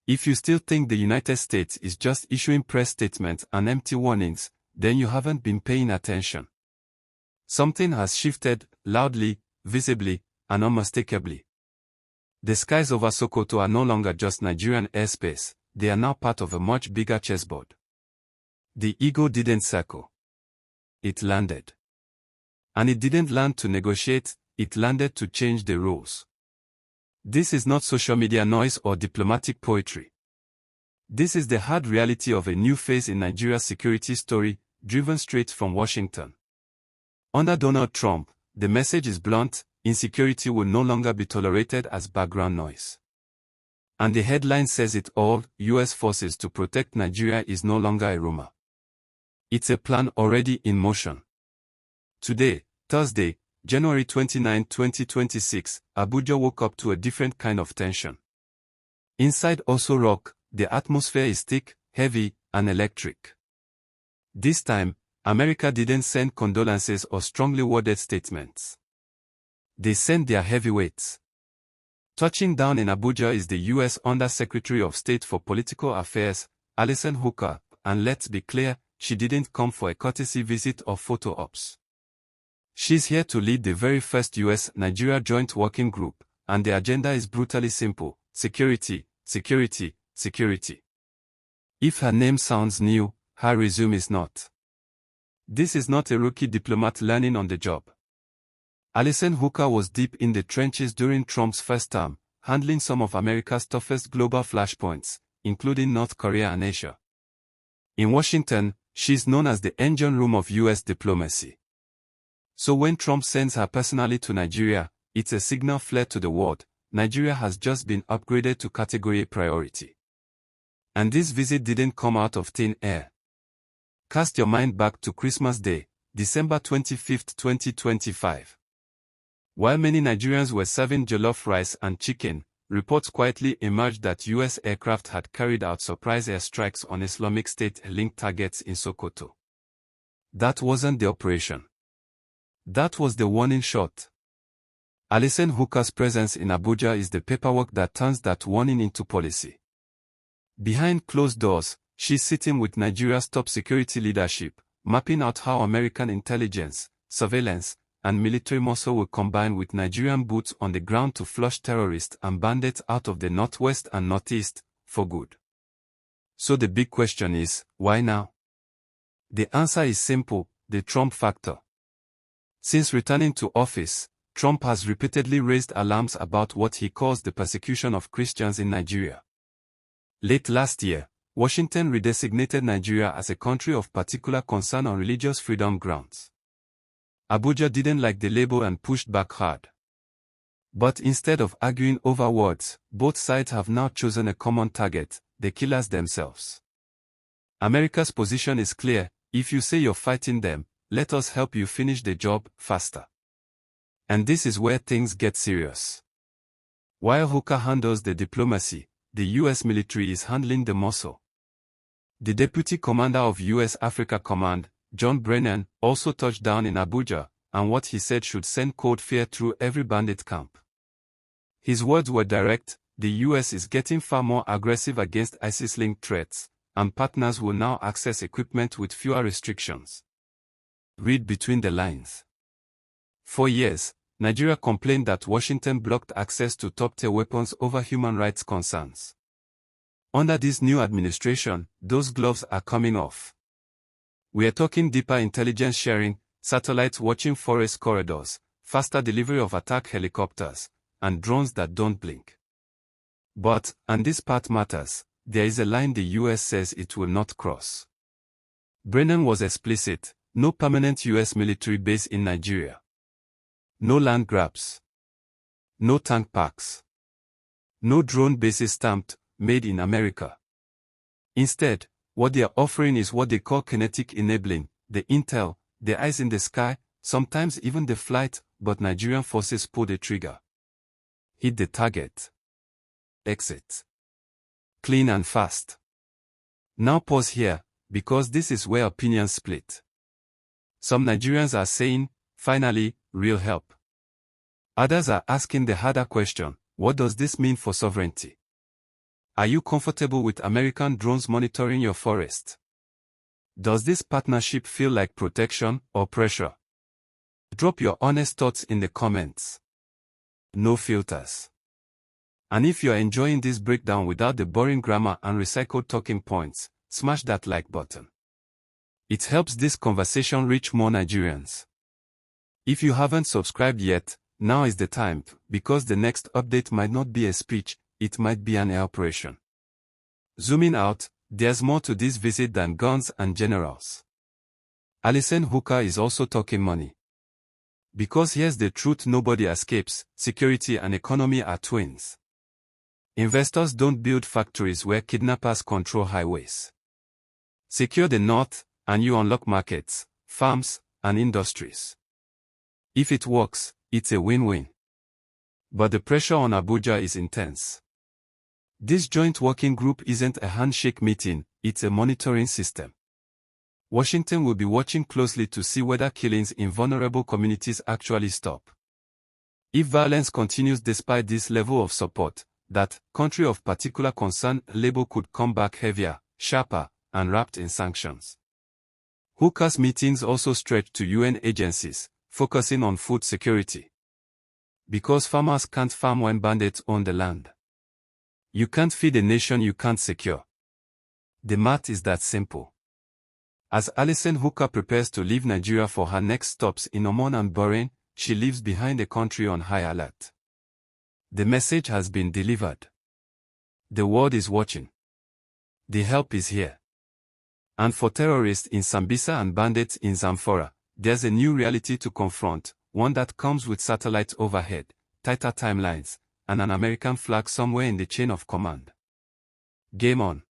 If you still think the United States is just issuing press statements and empty warnings, then you haven't been paying attention. Something has shifted, loudly, visibly, and unmistakably. The skies over Sokoto are no longer just Nigerian airspace, they are now part of a much bigger chessboard. The ego didn't circle. It landed. And it didn't land to negotiate, it landed to change the rules. This is not social media noise or diplomatic poetry. This is the hard reality of a new phase in Nigeria's security story, driven straight from Washington. Under Donald Trump, the message is blunt: insecurity will no longer be tolerated as background noise. And the headline says it all: U.S. forces to protect Nigeria is no longer a rumor. It's a plan already in motion. Today, Thursday, January 29, 2026, Abuja woke up to a different kind of tension. Inside also rock, the atmosphere is thick, heavy, and electric. This time, America didn't send condolences or strongly worded statements. They sent their heavyweights. Touching down in Abuja is the U.S. Under-Secretary of State for Political Affairs, Alison, and let's be clear, she didn't come for a courtesy visit or photo ops. She's here to lead the very first U.S.-Nigeria Joint Working Group, and the agenda is brutally simple: security, security, security. If her name sounds new, her resume is not. This is not a rookie diplomat learning on the job. Alison was deep in the trenches during Trump's first term, handling some of America's toughest global flashpoints, including North Korea and Asia. In Washington, she's known as the engine room of U.S. diplomacy. So when Trump sends her personally to Nigeria, it's a signal flare to the world: Nigeria has just been upgraded to Category A priority. And this visit didn't come out of thin air. Cast your mind back to Christmas Day, December 25, 2025. While many Nigerians were serving jollof rice and chicken, reports quietly emerged that U.S. aircraft had carried out surprise airstrikes on Islamic State-linked targets in Sokoto. That wasn't the operation. That was the warning shot. Alison presence in Abuja is the paperwork that turns that warning into policy. Behind closed doors, she's sitting with Nigeria's top security leadership, mapping out how American intelligence, surveillance, and military muscle will combine with Nigerian boots on the ground to flush terrorists and bandits out of the northwest and northeast, for good. So the big question is, why now? The answer is simple: the Trump factor. Since returning to office, Trump has repeatedly raised alarms about what he calls the persecution of Christians in Nigeria. Late last year, Washington redesignated Nigeria as a country of particular concern on religious freedom grounds. Abuja didn't like the label and pushed back hard. But instead of arguing over words, both sides have now chosen a common target: the killers themselves. America's position is clear: if you say you're fighting them, let us help you finish the job faster. And this is where things get serious. While handles the diplomacy, the U.S. military is handling the muscle. The Deputy Commander of U.S. Africa Command, John Brennan, also touched down in Abuja, and what he said should send cold fear through every bandit camp. His words were direct: the U.S. is getting far more aggressive against ISIS-linked threats, and partners will now access equipment with fewer restrictions. Read between the lines. For years, Nigeria complained that Washington blocked access to top-tier weapons over human rights concerns. Under this new administration, those gloves are coming off. We are talking deeper intelligence sharing, satellites watching forest corridors, faster delivery of attack helicopters, and drones that don't blink. But, and this part matters, there is a line the U.S. says it will not cross. Brennan was explicit: no permanent U.S. military base in Nigeria. No land grabs. No tank parks. No drone bases stamped, made in America. Instead, what they are offering is what they call kinetic enabling: the intel, the eyes in the sky, sometimes even the flight, but Nigerian forces pull the trigger. Hit the target. Exit. Clean and fast. Now pause here, because this is where opinions split. Some Nigerians are saying, finally, real help. Others are asking the harder question: what does this mean for sovereignty? Are you comfortable with American drones monitoring your forest? Does this partnership feel like protection or pressure? Drop your honest thoughts in the comments. No filters. And if you're enjoying this breakdown without the boring grammar and recycled talking points, smash that like button. It helps this conversation reach more Nigerians. If you haven't subscribed yet, now is the time, because the next update might not be a speech, it might be an operation. Zooming out, there's more to this visit than guns and generals. Alison is also talking money. Because here's the truth nobody escapes, security and economy are twins. Investors don't build factories where kidnappers control highways. Secure the north, and you unlock markets, farms, and industries. If it works, it's a win-win. But the pressure on Abuja is intense. This joint working group isn't a handshake meeting, it's a monitoring system. Washington will be watching closely to see whether killings in vulnerable communities actually stop. If violence continues despite this level of support, that country of particular concern label could come back heavier, sharper, and wrapped in sanctions. Hooker's meetings also stretch to UN agencies, focusing on food security. Because farmers can't farm when bandits own the land. You can't feed a nation you can't secure. The math is that simple. As Alison prepares to leave Nigeria for her next stops in Oman and Bahrain, she leaves behind a country on high alert. The message has been delivered. The world is watching. The help is here. And for terrorists in Sambisa and bandits in Zamfara, there's a new reality to confront, one that comes with satellites overhead, tighter timelines, and an American flag somewhere in the chain of command. Game on.